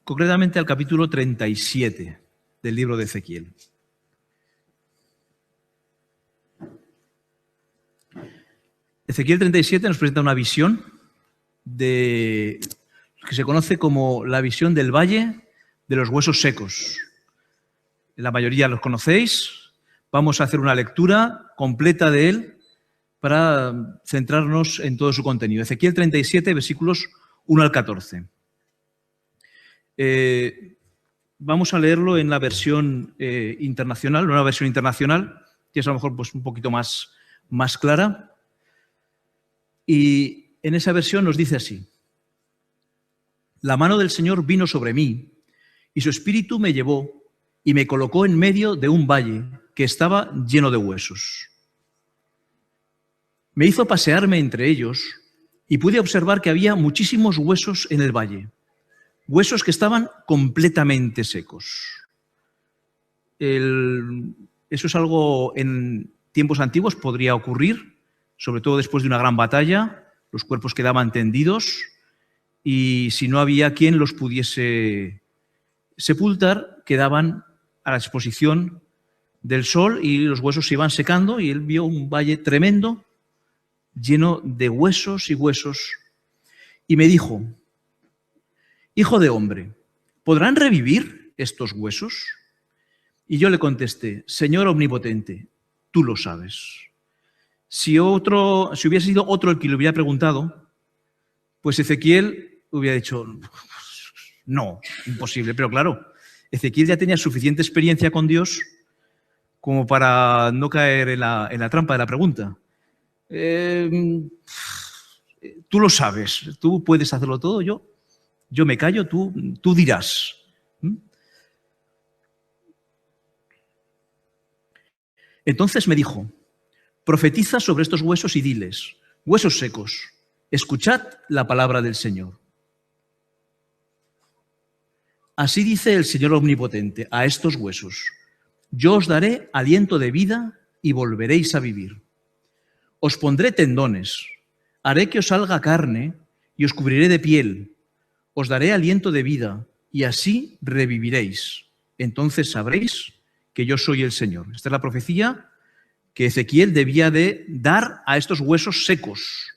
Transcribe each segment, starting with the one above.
concretamente al capítulo 37 del libro de Ezequiel. Ezequiel 37 nos presenta una visión que se conoce como la visión del valle de los huesos secos. La mayoría los conocéis. Vamos a hacer una lectura completa de él para centrarnos en todo su contenido. Ezequiel 37, versículos 1 al 14. Vamos a leerlo en la versión internacional, una versión internacional, que es a lo mejor pues, un poquito más clara. Y en esa versión nos dice así: la mano del Señor vino sobre mí, y su espíritu me llevó y me colocó en medio de un valle que estaba lleno de huesos. Me hizo pasearme entre ellos y pude observar que había muchísimos huesos en el valle, huesos que estaban completamente secos. Eso es algo en tiempos antiguos podría ocurrir, sobre todo después de una gran batalla. Los cuerpos quedaban tendidos y si no había quien los pudiese sepultar, quedaban a la exposición del sol y los huesos se iban secando, y él vio un valle tremendo, lleno de huesos y huesos, y me dijo: hijo de hombre, ¿podrán revivir estos huesos? Y yo le contesté: Señor omnipotente, tú lo sabes. Si hubiese sido otro el que le hubiera preguntado, pues Ezequiel hubiera dicho: no, imposible. Pero claro, Ezequiel ya tenía suficiente experiencia con Dios como para no caer en la trampa de la pregunta. Tú lo sabes, tú puedes hacerlo todo, yo me callo, tú dirás. Entonces me dijo: profetiza sobre estos huesos y diles: huesos secos, escuchad la palabra del Señor. Así dice el Señor omnipotente a estos huesos: yo os daré aliento de vida y volveréis a vivir. Os pondré tendones, haré que os salga carne y os cubriré de piel. Os daré aliento de vida y así reviviréis. Entonces sabréis que yo soy el Señor. Esta es la profecía que Ezequiel debía de dar a estos huesos secos.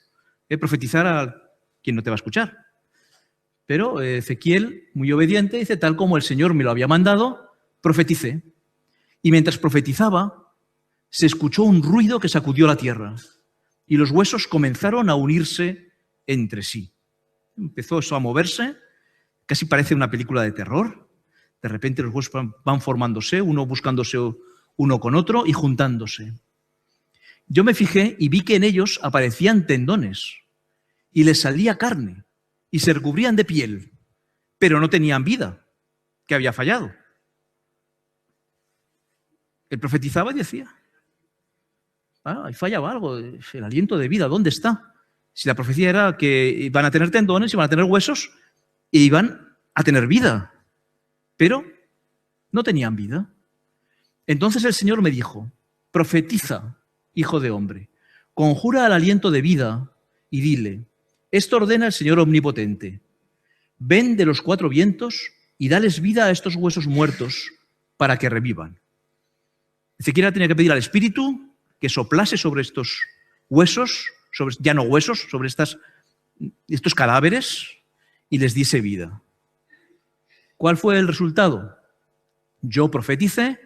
Profetizar a quien no te va a escuchar. Pero Ezequiel, muy obediente, dice: tal como el Señor me lo había mandado, profeticé. Y mientras profetizaba, se escuchó un ruido que sacudió la tierra y los huesos comenzaron a unirse entre sí. Empezó eso a moverse, casi parece una película de terror. De repente los huesos van formándose, uno buscándose uno con otro y juntándose. Yo me fijé y vi que en ellos aparecían tendones y les salía carne y se recubrían de piel, pero no tenían vida, que había fallado. Él profetizaba y decía: ahí fallaba algo, el aliento de vida, ¿dónde está? Si la profecía era que iban a tener tendones, iban a tener huesos e iban a tener vida, pero no tenían vida. Entonces el Señor me dijo: profetiza, hijo de hombre, conjura al aliento de vida y dile: esto ordena el Señor omnipotente. Ven de los cuatro vientos y dales vida a estos huesos muertos para que revivan. Ezequiel tenía que pedir al Espíritu que soplase sobre estos huesos, ya no huesos, sobre estos cadáveres, y les diese vida. ¿Cuál fue el resultado? Yo profeticé,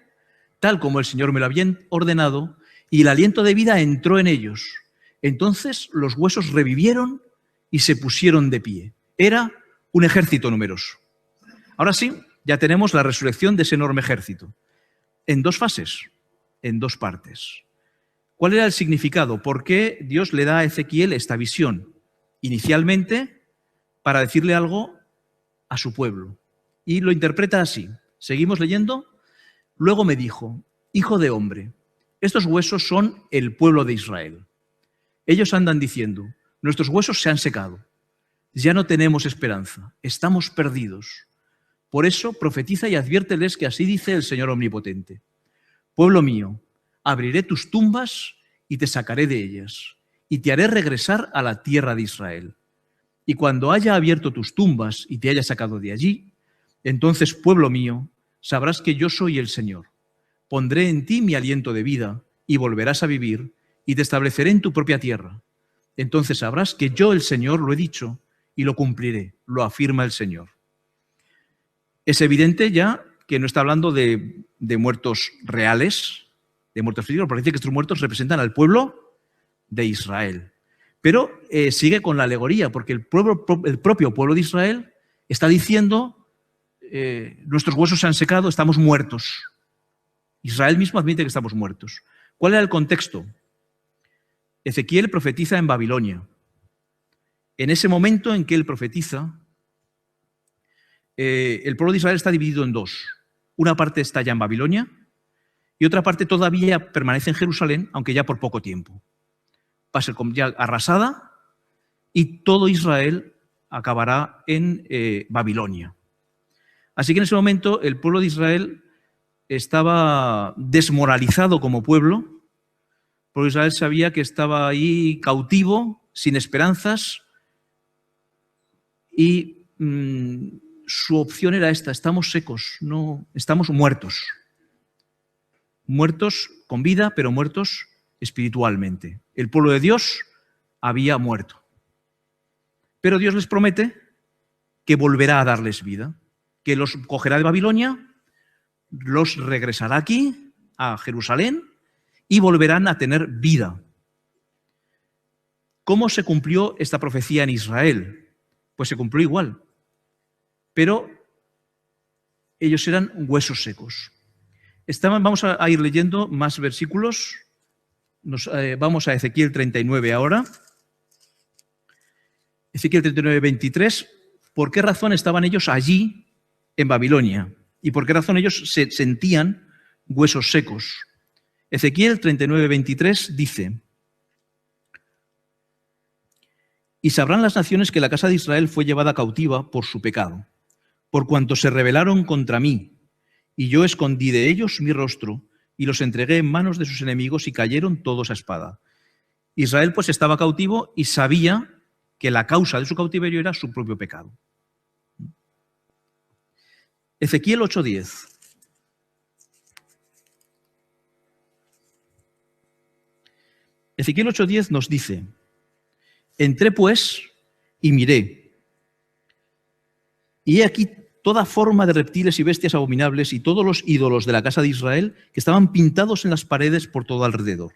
tal como el Señor me lo había ordenado, y el aliento de vida entró en ellos. Entonces los huesos revivieron y se pusieron de pie. Era un ejército numeroso. Ahora sí, ya tenemos la resurrección de ese enorme ejército. En dos fases, en dos partes. ¿Cuál era el significado? ¿Por qué Dios le da a Ezequiel esta visión? Inicialmente, para decirle algo a su pueblo. Y lo interpreta así. Seguimos leyendo. Luego me dijo: hijo de hombre, estos huesos son el pueblo de Israel. Ellos andan diciendo: nuestros huesos se han secado. Ya no tenemos esperanza. Estamos perdidos. Por eso profetiza y adviérteles que así dice el Señor omnipotente: pueblo mío, abriré tus tumbas y te sacaré de ellas, y te haré regresar a la tierra de Israel. Y cuando haya abierto tus tumbas y te haya sacado de allí, Entonces, pueblo mío, sabrás que yo soy el Señor. Pondré en ti mi aliento de vida y volverás a vivir y te estableceré en tu propia tierra. Entonces sabrás que yo, el Señor, lo he dicho y lo cumpliré, lo afirma el Señor. Es evidente ya que no está hablando de muertos reales, de muertos físicos, parece que estos muertos representan al pueblo de Israel. Pero sigue con la alegoría, porque el propio pueblo de Israel está diciendo, nuestros huesos se han secado, estamos muertos. Israel mismo admite que estamos muertos. ¿Cuál era el contexto? Ezequiel profetiza en Babilonia. En ese momento en que él profetiza, el pueblo de Israel está dividido en dos. Una parte está ya en Babilonia y otra parte todavía permanece en Jerusalén, aunque ya por poco tiempo. Va a ser ya arrasada y todo Israel acabará en Babilonia. Así que en ese momento el pueblo de Israel estaba desmoralizado como pueblo, porque Israel sabía que estaba ahí cautivo, sin esperanzas, y su opción era esta: estamos secos, no, estamos muertos. Muertos con vida, pero muertos espiritualmente. El pueblo de Dios había muerto. Pero Dios les promete que volverá a darles vida, que los cogerá de Babilonia, los regresará aquí, a Jerusalén, y volverán a tener vida. ¿Cómo se cumplió esta profecía en Israel? Pues se cumplió igual, pero ellos eran huesos secos. Vamos a ir leyendo más versículos. Vamos a Ezequiel 39 ahora. Ezequiel 39, 23. ¿Por qué razón estaban ellos allí en Babilonia? ¿Y por qué razón ellos se sentían huesos secos? Ezequiel 39, 23 dice: y sabrán las naciones que la casa de Israel fue llevada cautiva por su pecado, por cuanto se rebelaron contra mí, y yo escondí de ellos mi rostro y los entregué en manos de sus enemigos y cayeron todos a espada. Israel pues estaba cautivo y sabía que la causa de su cautiverio era su propio pecado. Ezequiel 8:10. Ezequiel 8:10 nos dice: entré pues y miré, y he aquí toda forma de reptiles y bestias abominables y todos los ídolos de la casa de Israel que estaban pintados en las paredes por todo alrededor.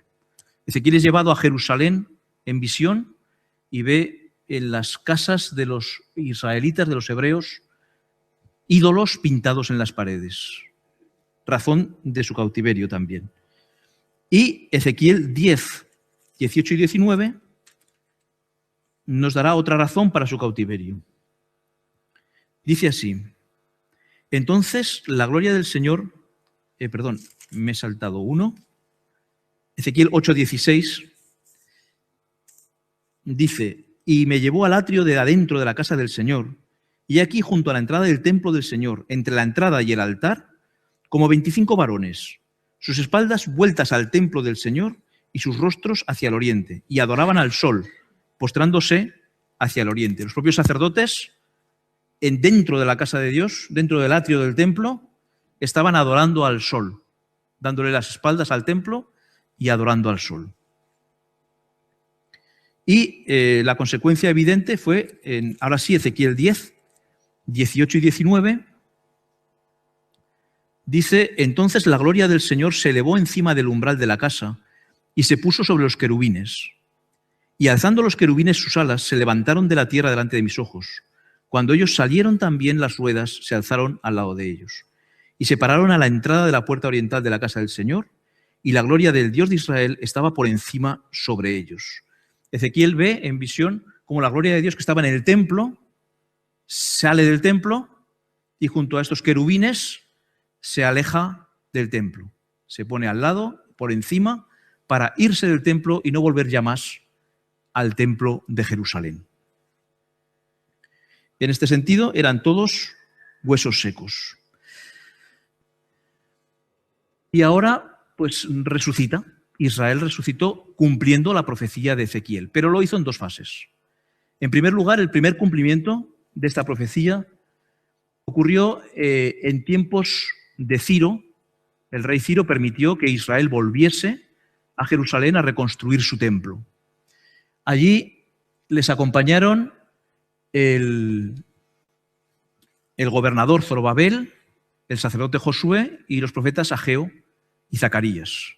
Ezequiel es llevado a Jerusalén en visión y ve en las casas de los israelitas, de los hebreos, ídolos pintados en las paredes. Razón de su cautiverio también. Y Ezequiel 10, 18 y 19 nos dará otra razón para su cautiverio. Dice así: entonces la gloria del Señor, me he saltado uno. Ezequiel 8:16 dice: y me llevó al atrio de adentro de la casa del Señor, y aquí junto a la entrada del templo del Señor, entre la entrada y el altar, como 25 varones, sus espaldas vueltas al templo del Señor y sus rostros hacia el oriente, y adoraban al sol, postrándose hacia el oriente. Los propios sacerdotes, dentro de la casa de Dios, dentro del atrio del templo, estaban adorando al sol, dándole las espaldas al templo y adorando al sol. Y la consecuencia evidente fue, ahora sí, Ezequiel 10, 18 y 19, dice: entonces la gloria del Señor se elevó encima del umbral de la casa y se puso sobre los querubines. Y alzando los querubines sus alas, se levantaron de la tierra delante de mis ojos. Cuando ellos salieron, también las ruedas se alzaron al lado de ellos. Y se pararon a la entrada de la puerta oriental de la casa del Señor, y la gloria del Dios de Israel estaba por encima sobre ellos. Ezequiel ve en visión como la gloria de Dios que estaba en el templo sale del templo y junto a estos querubines se aleja del templo. Se pone al lado, por encima, para irse del templo y no volver ya más al templo de Jerusalén. En este sentido, eran todos huesos secos. Y ahora, pues resucita. Israel resucitó cumpliendo la profecía de Ezequiel, pero lo hizo en dos fases. En primer lugar, el primer cumplimiento de esta profecía Ocurrió en tiempos de Ciro. El rey Ciro permitió que Israel volviese a Jerusalén a reconstruir su templo. Allí les acompañaron el gobernador Zorobabel, el sacerdote Josué y los profetas Ageo y Zacarías.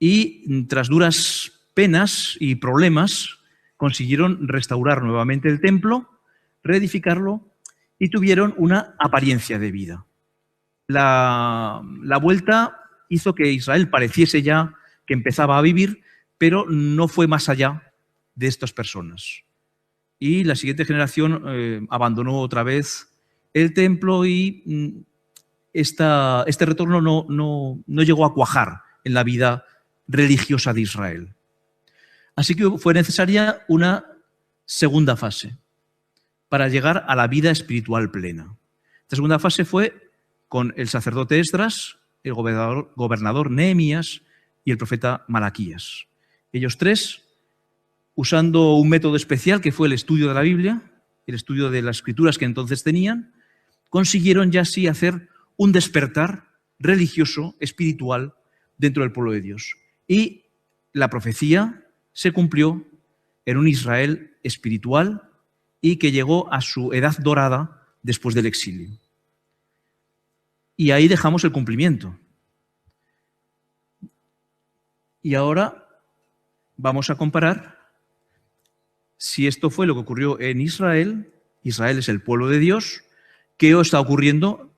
Y tras duras penas y problemas consiguieron restaurar nuevamente el templo, reedificarlo y tuvieron una apariencia de vida. La vuelta hizo que Israel pareciese ya que empezaba a vivir, pero no fue más allá de estas personas. Y la siguiente generación abandonó otra vez el templo y este retorno no llegó a cuajar en la vida religiosa de Israel. Así que fue necesaria una segunda fase para llegar a la vida espiritual plena. Esta segunda fase fue con el sacerdote Esdras, el gobernador Nehemías y el profeta Malaquías. Ellos tres, usando un método especial que fue el estudio de la Biblia, el estudio de las escrituras que entonces tenían, consiguieron ya así hacer un despertar religioso, espiritual, dentro del pueblo de Dios. Y la profecía se cumplió en un Israel espiritual y que llegó a su edad dorada después del exilio. Y ahí dejamos el cumplimiento. Y ahora vamos a comparar si esto fue lo que ocurrió en Israel. Israel es el pueblo de Dios. ¿Qué está ocurriendo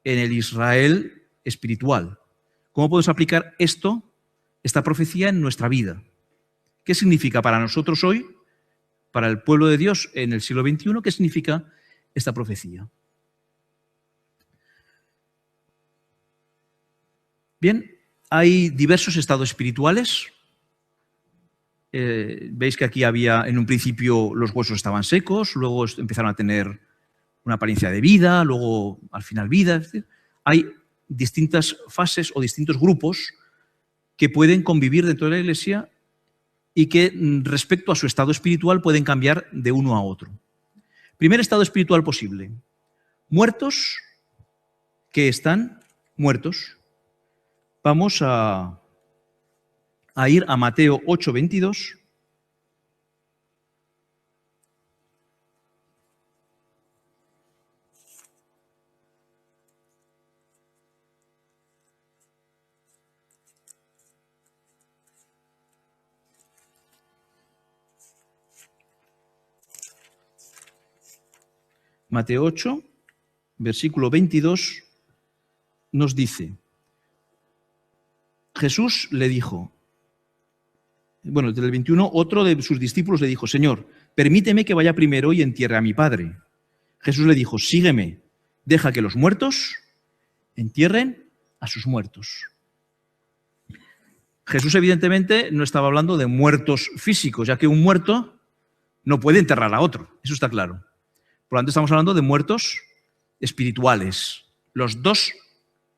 en el Israel espiritual? ¿Cómo podemos aplicar esta profecía en nuestra vida? ¿Qué significa para nosotros hoy, para el pueblo de Dios en el siglo XXI? ¿Qué significa esta profecía? Bien, hay diversos estados espirituales. Veis que aquí había, en un principio, los huesos estaban secos, luego empezaron a tener una apariencia de vida, luego al final vida. Es decir, hay distintas fases o distintos grupos que pueden convivir dentro de la Iglesia y que respecto a su estado espiritual pueden cambiar de uno a otro. Primer estado espiritual posible: muertos que están muertos. Vamos a ir a Mateo 8:22. Mateo 8, versículo 22, nos dice: Jesús le dijo, bueno, del 21, otro de sus discípulos le dijo: Señor, permíteme que vaya primero y entierre a mi padre. Jesús le dijo: sígueme, deja que los muertos entierren a sus muertos. Jesús evidentemente no estaba hablando de muertos físicos, ya que un muerto no puede enterrar a otro, eso está claro. Por lo tanto, estamos hablando de muertos espirituales. Los dos,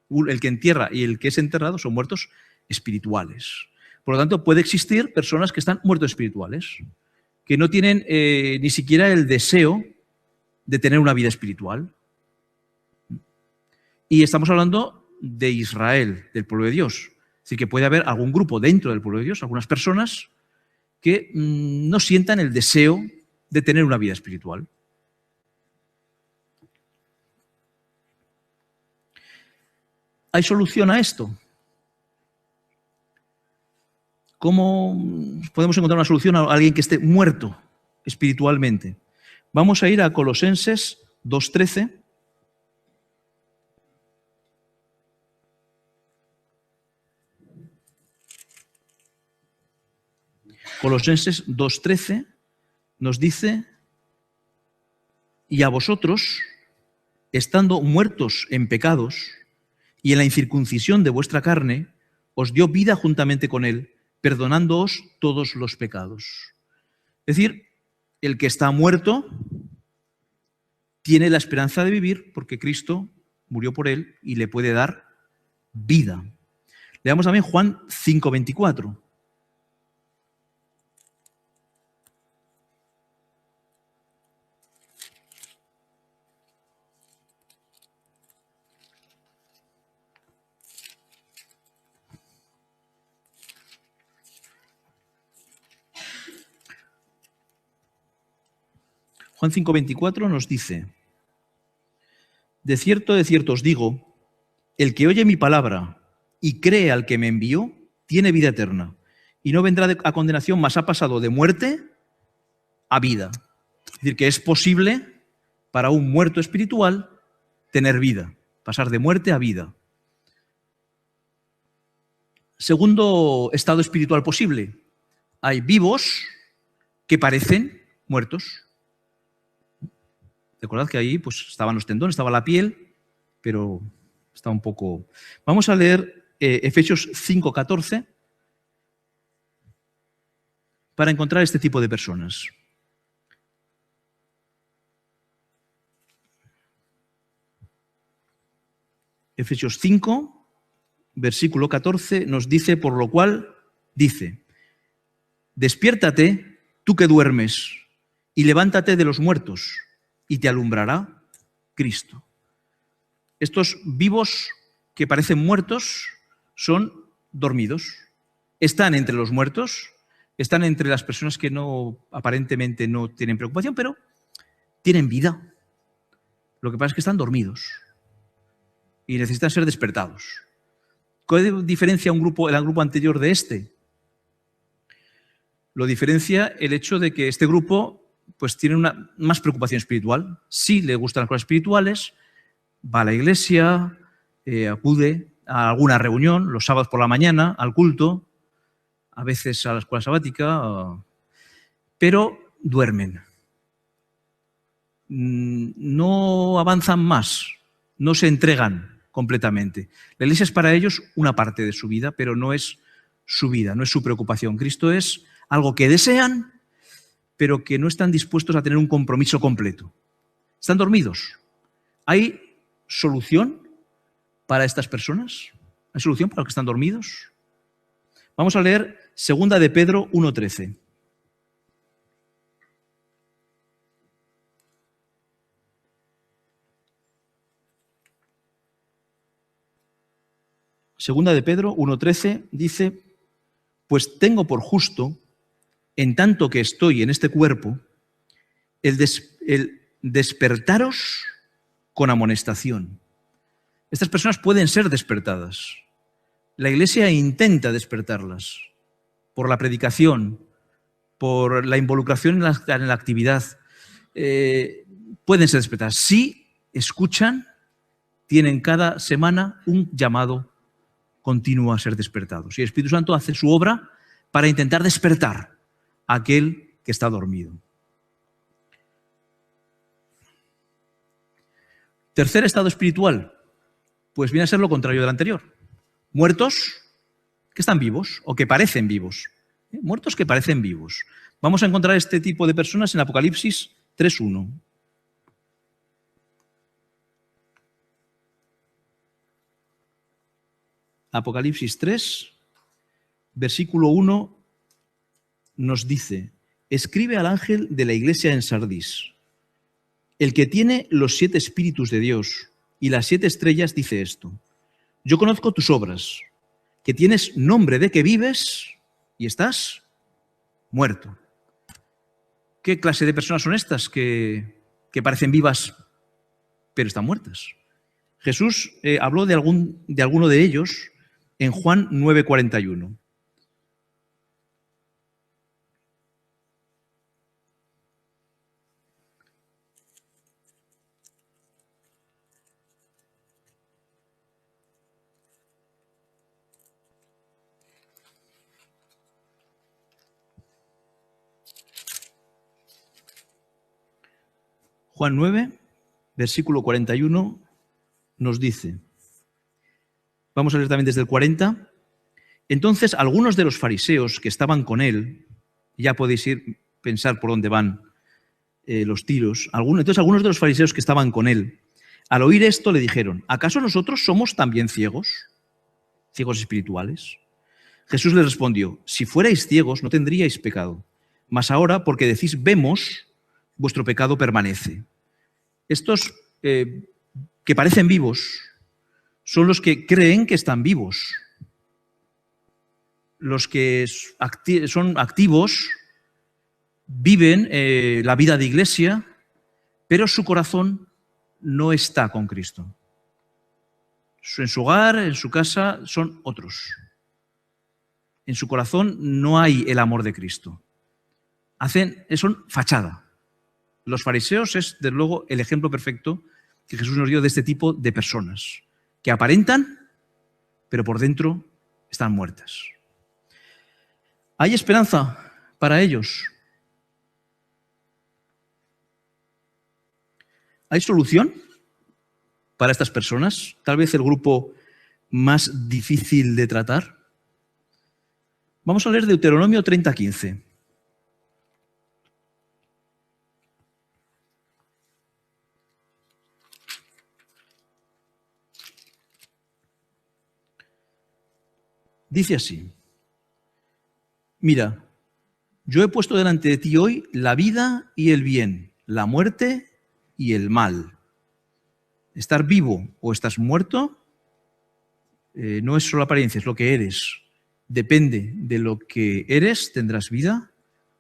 el que entierra y el que es enterrado, son muertos espirituales. Por lo tanto, puede existir personas que están muertos espirituales, que no tienen ni siquiera el deseo de tener una vida espiritual. Y estamos hablando de Israel, del pueblo de Dios. Es decir, que puede haber algún grupo dentro del pueblo de Dios, algunas personas que no sientan el deseo de tener una vida espiritual. ¿Hay solución a esto? ¿Cómo podemos encontrar una solución a alguien que esté muerto espiritualmente? Vamos a ir a Colosenses 2:13. Colosenses 2:13 nos dice: y a vosotros, estando muertos en pecados y en la incircuncisión de vuestra carne, os dio vida juntamente con él, perdonándoos todos los pecados. Es decir, el que está muerto tiene la esperanza de vivir porque Cristo murió por él y le puede dar vida. Leamos también Juan 5:24. Juan 5:24 nos dice: de cierto os digo, el que oye mi palabra y cree al que me envió, tiene vida eterna, y no vendrá a condenación, mas ha pasado de muerte a vida. Es decir, que es posible para un muerto espiritual tener vida, pasar de muerte a vida. Segundo estado espiritual posible: hay vivos que parecen muertos. Recordad que ahí pues, estaban los tendones, estaba la piel, pero está un poco... Vamos a leer Efesios 5:14 para encontrar este tipo de personas. Efesios 5, versículo 14, nos dice, por lo cual, dice: despiértate, tú que duermes, y levántate de los muertos, y te alumbrará Cristo. Estos vivos que parecen muertos son dormidos. Están entre los muertos, están entre las personas que aparentemente no tienen preocupación, pero tienen vida. Lo que pasa es que están dormidos y necesitan ser despertados. ¿Cuál diferencia el grupo anterior de este? Lo diferencia el hecho de que este grupo pues, tiene más preocupación espiritual. Sí le gustan las cosas espirituales, va a la iglesia, acude a alguna reunión, los sábados por la mañana, al culto, a veces a la escuela sabática, pero duermen. No avanzan más, no se entregan completamente. La iglesia es para ellos una parte de su vida, pero no es su vida, no es su preocupación. Cristo es algo que desean, pero que no están dispuestos a tener un compromiso completo. Están dormidos. ¿Hay solución para estas personas? ¿Hay solución para los que están dormidos? Vamos a leer 2 de Pedro 1:13. Segunda de Pedro 1:13 dice: pues tengo por justo, en tanto que estoy en este cuerpo, el despertaros con amonestación. Estas personas pueden ser despertadas. La Iglesia intenta despertarlas por la predicación, por la involucración en la actividad. Pueden ser despertadas. Si escuchan, tienen cada semana un llamado continuo a ser despertados. Y el Espíritu Santo hace su obra para intentar despertar a aquel que está dormido. Tercer estado espiritual, pues viene a ser lo contrario del anterior. Muertos que están vivos o que parecen vivos. Muertos que parecen vivos. Vamos a encontrar este tipo de personas en Apocalipsis 3:1. Apocalipsis 3, versículo 1, nos dice: escribe al ángel de la iglesia en Sardis, el que tiene los 7 espíritus de Dios y las 7 estrellas, dice esto: yo conozco tus obras, que tienes nombre de que vives y estás muerto. ¿Qué clase de personas son estas que parecen vivas pero están muertas? Jesús habló de alguno de ellos en Juan 9:41. Juan 9, versículo 41, nos dice, vamos a leer también desde el 40, entonces algunos de los fariseos que estaban con él, ya podéis pensar por dónde van los tiros, entonces algunos de los fariseos que estaban con él, al oír esto le dijeron: ¿acaso nosotros somos también ciegos? ¿Ciegos espirituales? Jesús les respondió: si fuerais ciegos no tendríais pecado, mas ahora porque decís vemos, vuestro pecado permanece. Estos que parecen vivos son los que creen que están vivos. Los que son activos, viven la vida de iglesia, pero su corazón no está con Cristo. En su hogar, en su casa, son otros. En su corazón no hay el amor de Cristo. Son fachada. Los fariseos es, desde luego, el ejemplo perfecto que Jesús nos dio de este tipo de personas, que aparentan, pero por dentro están muertas. ¿Hay esperanza para ellos? ¿Hay solución para estas personas? Tal vez el grupo más difícil de tratar. Vamos a leer Deuteronomio 30:15. Dice así: mira, yo he puesto delante de ti hoy la vida y el bien, la muerte y el mal. Estar vivo o estás muerto no es solo apariencia, es lo que eres. Depende de lo que eres, tendrás vida,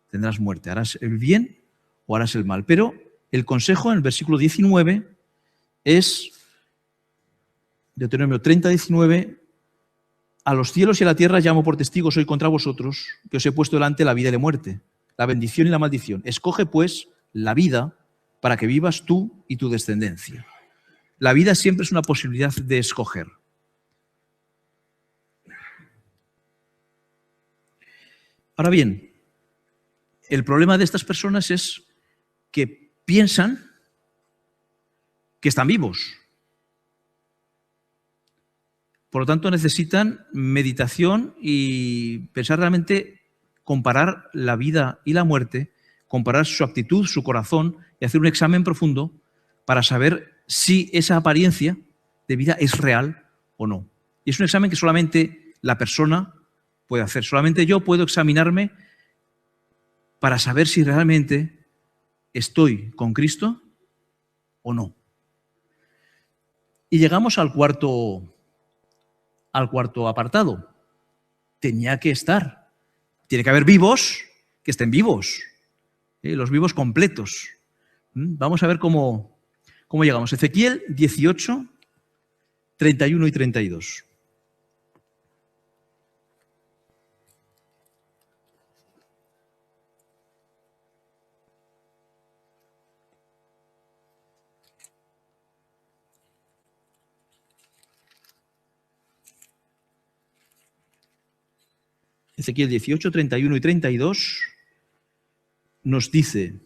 tendrás muerte. Harás el bien o harás el mal. Pero el consejo en el versículo 19 es, Deuteronomio 30:19, a los cielos y a la tierra llamo por testigos hoy contra vosotros, que os he puesto delante la vida y la muerte, la bendición y la maldición. Escoge pues la vida para que vivas tú y tu descendencia. La vida siempre es una posibilidad de escoger. Ahora bien, el problema de estas personas es que piensan que están vivos. Por lo tanto, necesitan meditación y pensar realmente, comparar la vida y la muerte, comparar su actitud, su corazón y hacer un examen profundo para saber si esa apariencia de vida es real o no. Y es un examen que solamente la persona puede hacer. Solamente yo puedo examinarme para saber si realmente estoy con Cristo o no. Y llegamos al cuarto apartado. Tenía que estar. Tiene que haber vivos que estén vivos. Los vivos completos. Vamos a ver cómo llegamos. Ezequiel 18, 31 y 32. Ezequiel 18, 31 y 32 nos dice: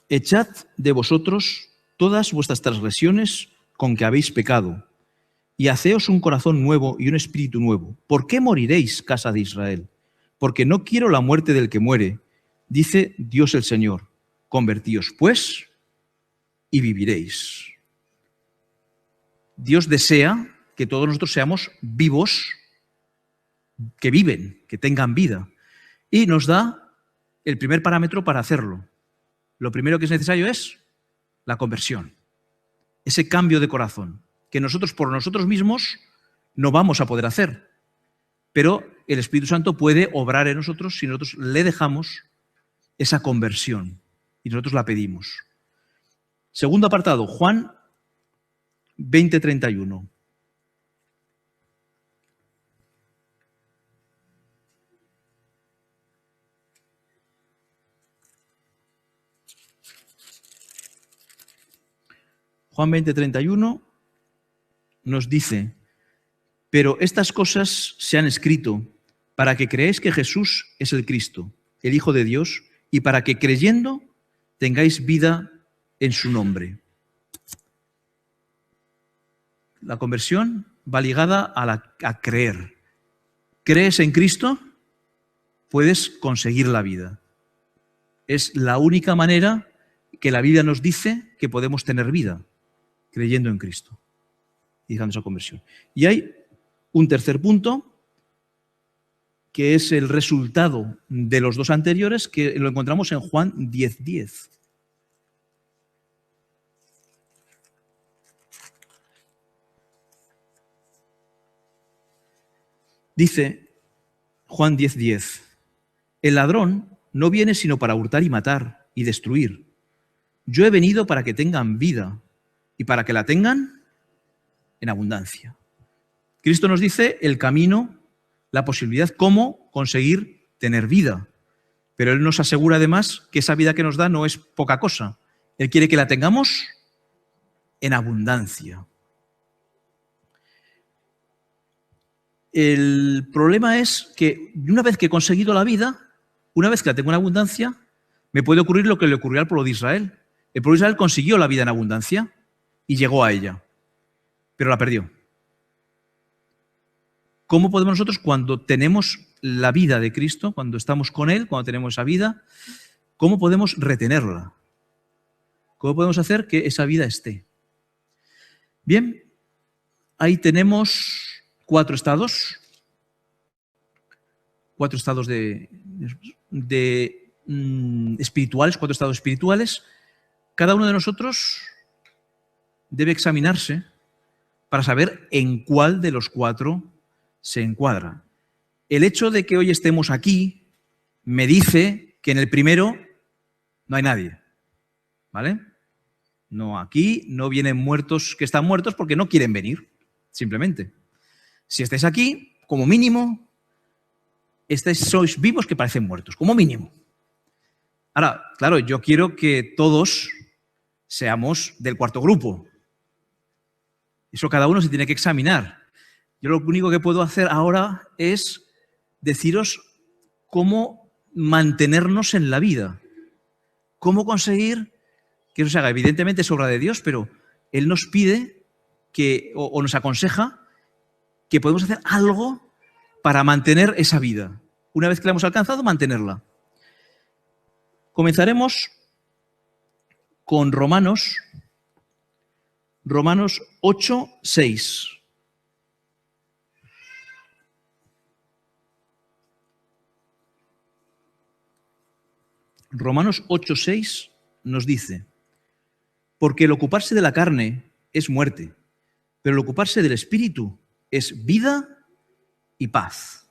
echad de vosotros todas vuestras transgresiones con que habéis pecado, y haceos un corazón nuevo y un espíritu nuevo. ¿Por qué moriréis, casa de Israel? Porque no quiero la muerte del que muere, dice Dios el Señor. Convertíos, pues, y viviréis. Dios desea que todos nosotros seamos vivos, que viven, que tengan vida. Y nos da el primer parámetro para hacerlo. Lo primero que es necesario es la conversión, ese cambio de corazón, que nosotros por nosotros mismos no vamos a poder hacer. Pero el Espíritu Santo puede obrar en nosotros si nosotros le dejamos esa conversión y nosotros la pedimos. Segundo apartado, Juan 20:31. Juan 20:31 nos dice: pero estas cosas se han escrito para que creáis que Jesús es el Cristo, el Hijo de Dios, y para que creyendo tengáis vida en su nombre. La conversión va ligada a creer. ¿Crees en Cristo? Puedes conseguir la vida. Es la única manera que la Biblia nos dice que podemos tener vida, creyendo en Cristo y dejando esa conversión. Y hay un tercer punto, que es el resultado de los dos anteriores, que lo encontramos en Juan 10:10. Dice Juan 10:10, el ladrón no viene sino para hurtar y matar y destruir. Yo he venido para que tengan vida y para que la tengan en abundancia. Cristo nos dice el camino, la posibilidad, cómo conseguir tener vida. Pero Él nos asegura además que esa vida que nos da no es poca cosa. Él quiere que la tengamos en abundancia. El problema es que una vez que he conseguido la vida, una vez que la tengo en abundancia, me puede ocurrir lo que le ocurrió al pueblo de Israel. El pueblo de Israel consiguió la vida en abundancia y llegó a ella, pero la perdió. ¿Cómo podemos nosotros, cuando tenemos la vida de Cristo, cuando estamos con Él, cuando tenemos esa vida, cómo podemos retenerla? ¿Cómo podemos hacer que esa vida esté? Bien, ahí tenemos 4 estados. 4 estados espirituales, 4 estados espirituales. Cada uno de nosotros debe examinarse para saber en cuál de los 4 se encuadra. El hecho de que hoy estemos aquí me dice que en el primero no hay nadie, ¿vale? No, aquí no vienen muertos que están muertos porque no quieren venir, simplemente. Si estáis aquí, como mínimo, sois vivos que parecen muertos, como mínimo. Ahora, claro, yo quiero que todos seamos del 4º grupo. Eso cada uno se tiene que examinar. Yo lo único que puedo hacer ahora es deciros cómo mantenernos en la vida. Cómo conseguir que eso se haga. Evidentemente es obra de Dios, pero Él nos pide o nos aconseja que podemos hacer algo para mantener esa vida. Una vez que la hemos alcanzado, mantenerla. Comenzaremos con Romanos 8, 6. Romanos 8, 6 nos dice: porque el ocuparse de la carne es muerte, pero el ocuparse del espíritu es vida y paz.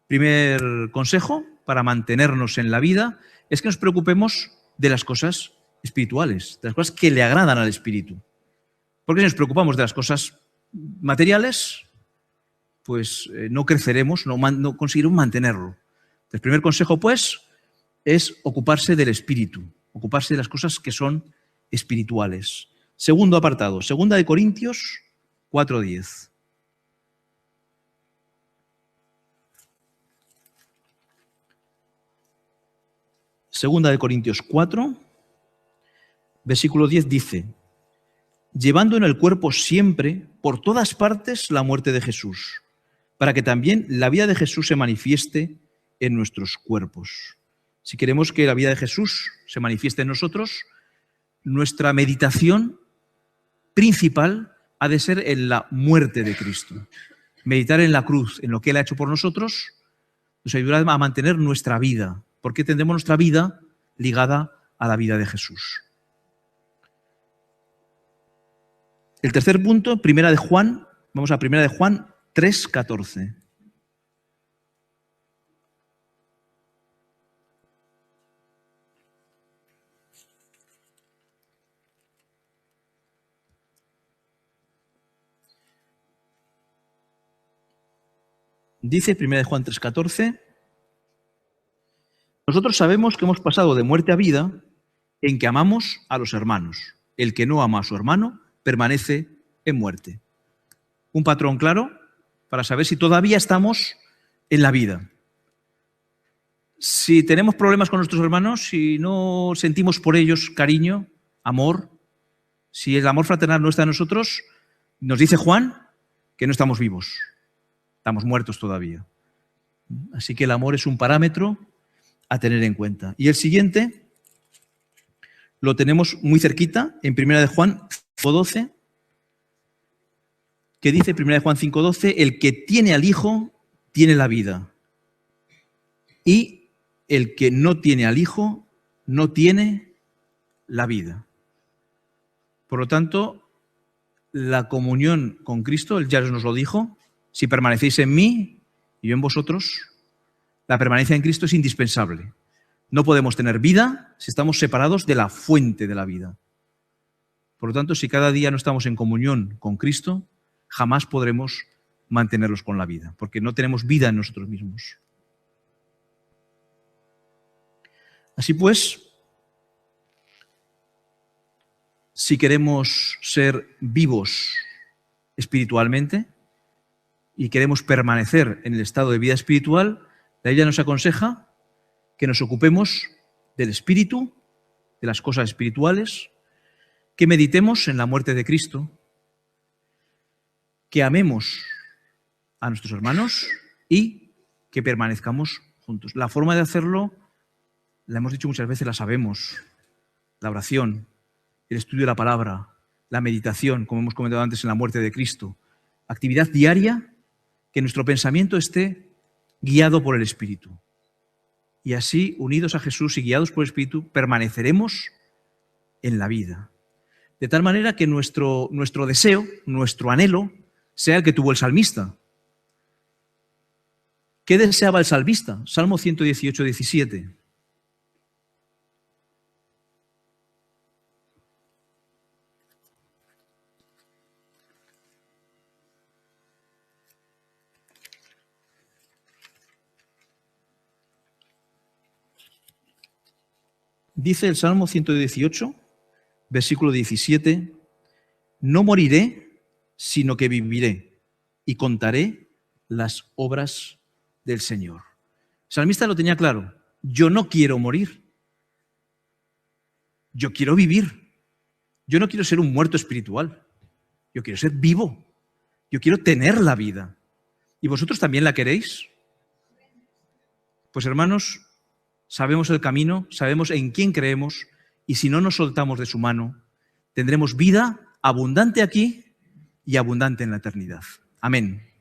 Primer consejo para mantenernos en la vida es que nos preocupemos de las cosas espirituales, de las cosas que le agradan al espíritu. Porque si nos preocupamos de las cosas materiales, pues no creceremos, no conseguiremos mantenerlo. El primer consejo, pues, es ocuparse del espíritu, ocuparse de las cosas que son espirituales. Segundo apartado, 2 Corintios 4:10. Segunda de Corintios 4, versículo 10 dice: llevando en el cuerpo siempre, por todas partes, la muerte de Jesús, para que también la vida de Jesús se manifieste en nuestros cuerpos. Si queremos que la vida de Jesús se manifieste en nosotros, nuestra meditación principal ha de ser en la muerte de Cristo. Meditar en la cruz, en lo que Él ha hecho por nosotros, nos ayudará a mantener nuestra vida, porque tendremos nuestra vida ligada a la vida de Jesús. El tercer punto, vamos a 1 de Juan 3:14. Dice 1 de Juan 3:14: nosotros sabemos que hemos pasado de muerte a vida en que amamos a los hermanos. El que no ama a su hermano permanece en muerte. Un patrón claro para saber si todavía estamos en la vida. Si tenemos problemas con nuestros hermanos, si no sentimos por ellos cariño, amor, si el amor fraternal no está en nosotros, nos dice Juan que no estamos vivos, estamos muertos todavía. Así que el amor es un parámetro a tener en cuenta. Y el siguiente lo tenemos muy cerquita, en 1 de Juan 5:12, que dice 1 de Juan 5:12, el que tiene al Hijo tiene la vida. Y el que no tiene al Hijo no tiene la vida. Por lo tanto, la comunión con Cristo, Él ya nos lo dijo: si permanecéis en mí y yo en vosotros, la permanencia en Cristo es indispensable. No podemos tener vida si estamos separados de la fuente de la vida. Por lo tanto, si cada día no estamos en comunión con Cristo, jamás podremos mantenerlos con la vida, porque no tenemos vida en nosotros mismos. Así pues, si queremos ser vivos espiritualmente y queremos permanecer en el estado de vida espiritual, la Biblia nos aconseja que nos ocupemos del espíritu, de las cosas espirituales, que meditemos en la muerte de Cristo, que amemos a nuestros hermanos y que permanezcamos juntos. La forma de hacerlo, la hemos dicho muchas veces, la sabemos. La oración, el estudio de la palabra, la meditación, como hemos comentado antes, en la muerte de Cristo. Actividad diaria, que nuestro pensamiento esté guiado por el Espíritu. Y así, unidos a Jesús y guiados por el Espíritu, permaneceremos en la vida. De tal manera que nuestro deseo, nuestro anhelo, sea el que tuvo el salmista. ¿Qué deseaba el salmista? Salmo 118, 17. Dice el Salmo 118, versículo 17, no moriré, sino que viviré y contaré las obras del Señor. El salmista lo tenía claro. Yo no quiero morir. Yo quiero vivir. Yo no quiero ser un muerto espiritual. Yo quiero ser vivo. Yo quiero tener la vida. ¿Y vosotros también la queréis? Pues hermanos, sabemos el camino, sabemos en quién creemos y si no nos soltamos de su mano, tendremos vida abundante aquí y abundante en la eternidad. Amén.